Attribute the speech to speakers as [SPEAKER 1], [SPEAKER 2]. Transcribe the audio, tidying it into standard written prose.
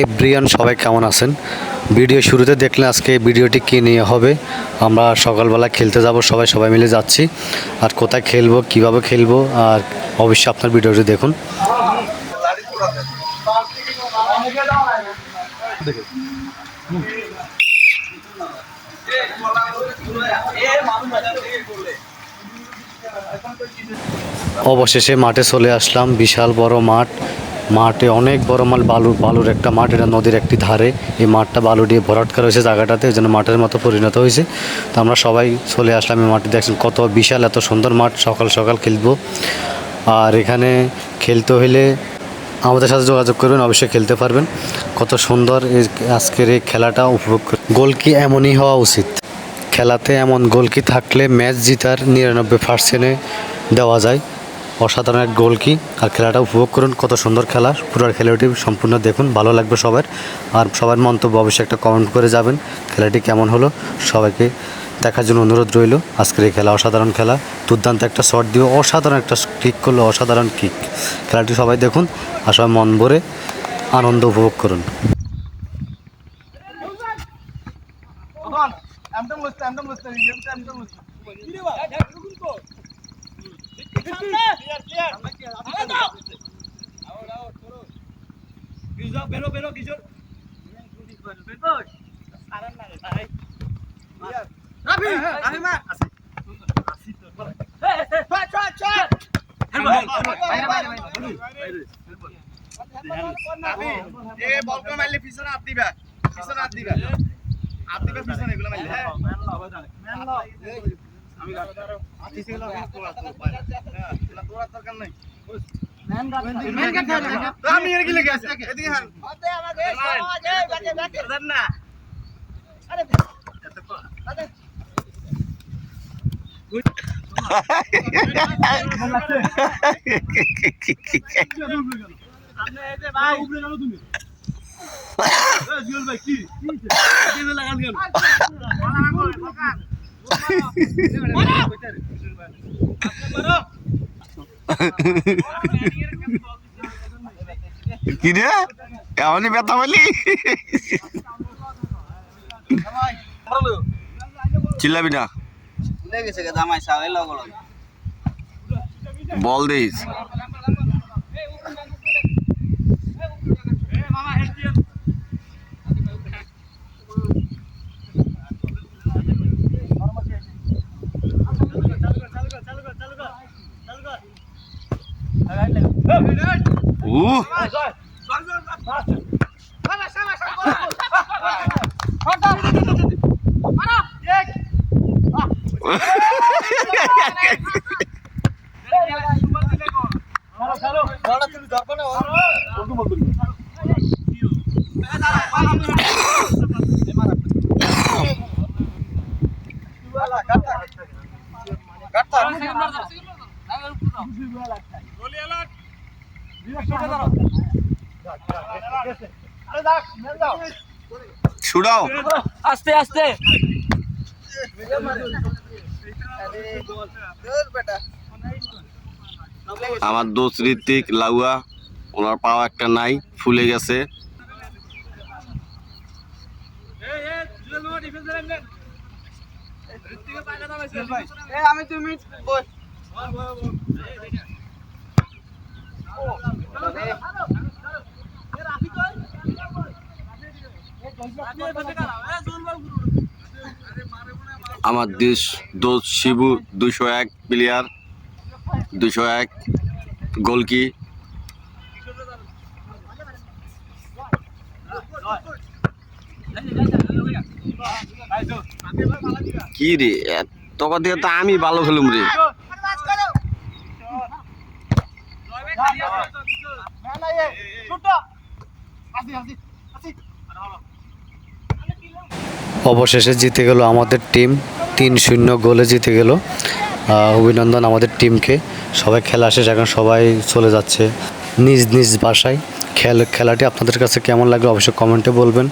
[SPEAKER 1] Everyone, সবাই কেমন আছেন? ভিডিও শুরুতে দেখলে আজকে ভিডিওটি কী নিয়ে হবে। আমরা সকালবেলা খেলতে যাব, সবাই মিলে যাচ্ছি। আর কোথায় খেলবো, কিভাবে খেলবো, আর অবশ্যই আপনার ভিডিওটি দেখুন। অবশেষে মাঠে চলে আসলাম। বিশাল বড় মাঠে অনেক বড় বালুর একটা মাঠ। এটা নদীর একটি ধারে। এই মাঠটা বালু দিয়ে ভরাট করা হয়েছে জায়গাটাতে, যেন মাঠের মতো পরিণত হয়েছে। তো আমরা সবাই চলে আসলাম এই মাঠে। দেখছেন কত বিশাল, এত সুন্দর মাঠ। সকাল খেলবো। আর এখানে খেলতে হলে আমাদের সাথে যোগাযোগ করবেন, অবশ্যই খেলতে পারবেন। কত সুন্দর আজকের এই খেলাটা উপভোগ করে। গোলকি এমনই হওয়া উচিত। খেলাতে এমন গোলকি থাকলে ম্যাচ জিতার 99% দেওয়া যায়। অসাধারণ এক গোলকি। আর খেলাটা উপভোগ করুন, কত সুন্দর খেলা। পুরো খেলাটি সম্পূর্ণ দেখুন, ভালো লাগবে সবার। আর সবার মন্তব্য অবশ্যই একটা কমেন্ট করে যাবেন খেলাটি কেমন হলো। সবাইকে দেখার জন্য অনুরোধ রইল। আজকের এই খেলা অসাধারণ খেলা। দুর্দান্ত একটা শট দিয়ে অসাধারণ একটা কিক করলো, অসাধারণ কিক। খেলাটি সবাই দেখুন আর সবাই মন ভরে আনন্দ উপভোগ করুন।
[SPEAKER 2] কি রে এমনই ব্যথা বলি চিল্লাবি না বল দিস ছুড়াও
[SPEAKER 3] আস্তে আস্তে।
[SPEAKER 2] আমার দোস্ত ঋত্বিক লাউয়া, ওনার পাও একটা নাই, ফুলে গেছে।
[SPEAKER 3] আমি তুমি
[SPEAKER 2] আমার দোস্ত শিবু 201 প্লেয়ার, 201 গোলকি। কি রে তখন থেকে তো আমি ভালো খেলুম রে।
[SPEAKER 1] অবশেষে জিতে গেল আমাদের টিম। 3-0 গোলে জিতে গেল। অভিনন্দন আমাদের টিমকে। সবাই খেলা শেষ, এখন সবাই চলে যাচ্ছে নিজ নিজ বাসায়। খেলাটি আপনাদের কাছে কেমন লাগলো অবশ্যই কমেন্টে বলবেন।